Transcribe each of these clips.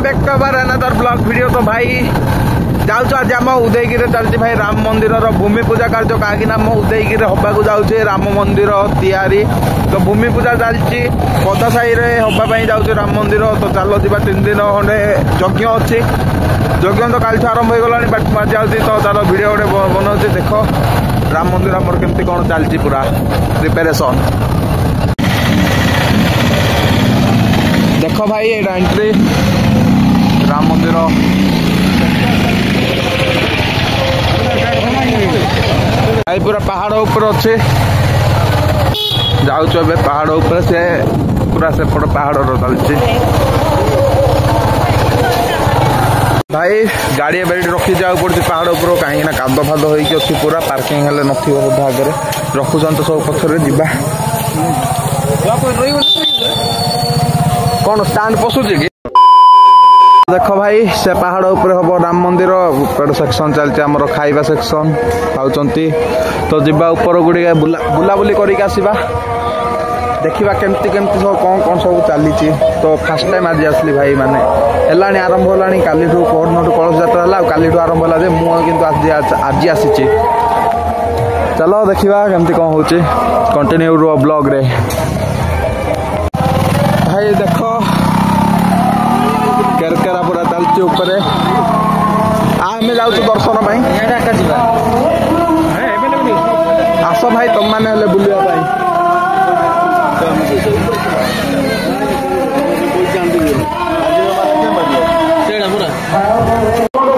Back to our another blog video. तो भाई जाऊँ आज आम उदयगिरी चलती भाई राम मंदिर भूमि पूजा कार्य कहीं आम उदयगिरी हवाक जाऊे राम मंदिर तैयारी। तो भूमि पूजा चलती पदा साई हवाई जाऊे राम मंदिर। तो चलो जी 3 दिन खंडे यज्ञ अच्छी यज्ञ तो काली आरंभ हो गला बाट मार जाऊँगी। तो चलो वीडियो गोटे बनाऊँगी देख राम मंदिर आमर केमती कौन चलती पूरा प्रिपेरेसन देख भाई ये एंट्री राम मंदिर भाई पूरा पहाड़ ऊपर अच्छे जाऊँ ए पहाड़ ऊपर से पूरा सेपट पहाड़ चलती भाई गाड़ी एवं रखी जाऊ पड़े पहाड़ उपर कहीं काद फाद होती पूरा पार्किंग हेल्ले नोधा आगे रखुन तो सब पथर जा कौन स्टैंड पशुची कि देख भाई से पहाड़ ऊपर हम राम मंदिर ऊपर सेक्शन चलती आमर खाइबा सेक्शन खाऊंती। तो जीवा ऊपर गुड़िया बुलाबुली करवा देखा केमती केमती सब कौन कौन सब चली। तो फास्ट टाइम आज आसली भाई माने है आरंभ है काली परदिन कलश यात्रा है काली आरंभ है मुझे आज आसी। चलो देखा केमती कौन हो कंटिन्यू रो ब्लॉग रे भाई देख केरकेरा पूरा चलती ऊपर आम जाऊँ दर्शन आस भाई तुम मैंने बुलवाई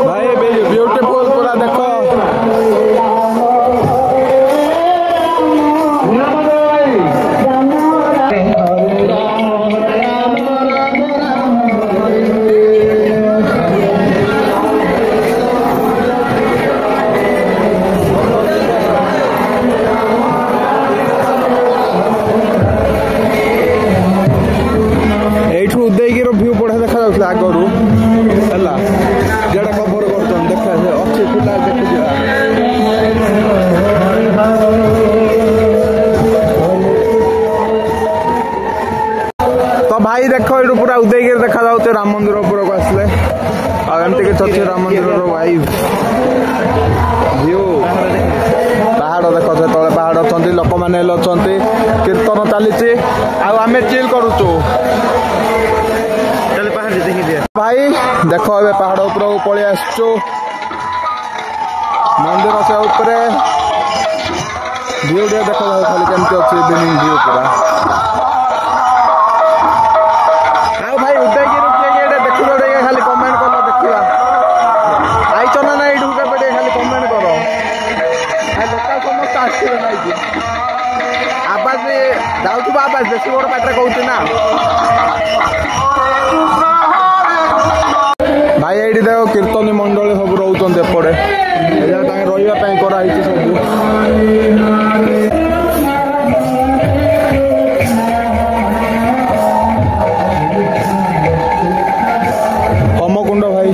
भाई ब्यूटीफुल पूरा देखो उदयगिरी व्यू बढ़िया देखा आगरू है जेटा कभर कर देखा अच्छे पिला देखिए तो भाई देख ये पूरा उदयगिरी देखा जाऊे राम मंदिर उपरक आसले आमती किसी अच्छे राम मंदिर वाइव व्यू पहाड़ देख से तले पहाड़ अच्छा लोक मैंने अच्छा कीर्तन चली आम चिल करुचु भाई देख ए पहाड़ उपर पलि आसु मंदिर से ऊपर व्यू देखा जाए खाली केमती अच्छे इवनिंग व्यू पूरा भाई उदयगिरी किए देख खाली कमेंट कर देखा आई ना ना ये खाली कमेंट कर लोकल समस्त आसवे ना आवाज जाऊ आवाज बेस बड़ पाटे कहूँ ना भाई ये देख कीर्तनी मंडली सब रोचे एपटे रही कराई सब होमकुंड भाई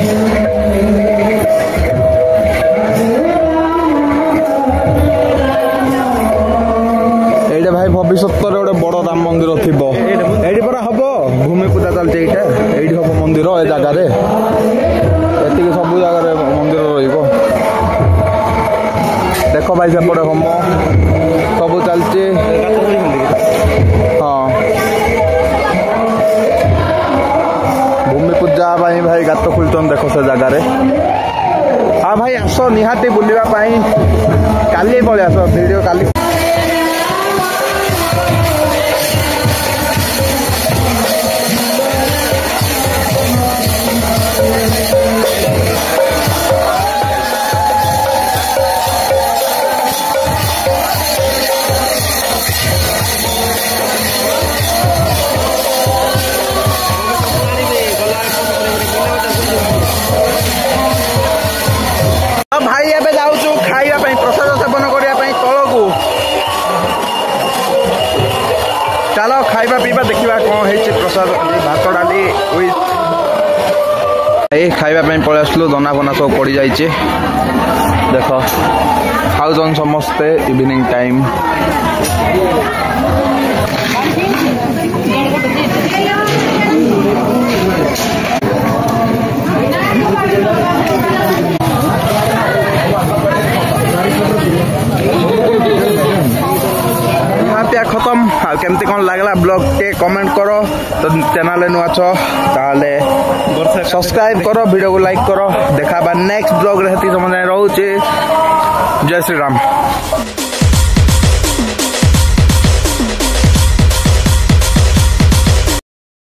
ये भाई भविष्य गोटे बड़ राम मंदिर थी ये पूरा हम भूमि पूजा चलती ये हम मंदिर ए जगार ये सब जगार मंदिर रही देख भाई सेपटे होम सब चलती हाँ भूमि पूजा भाई गात खोलुन देख से जगार हाँ भाई आस निहाती बुलवाई काली पलि आस वीडियो काली भाई एबे जाऊँ खाइबा प्रसाद सेवन करने तलू चलो खाइबा पीवा देखा कौन है प्रसाद भात डाली खाइबा पलि आसलु दना फना सब पड़ जाइए देख खाऊन समस्ते इवनिंग टाइम खत्म केमती कौन लगला ब्लॉग टे कमेंट करो तो चैनल नु अछ ताले सब्सक्राइब करो वीडियो को लाइक करो देखा नेक्स्ट ब्लॉग रहती समझ रहूचे जय श्री राम।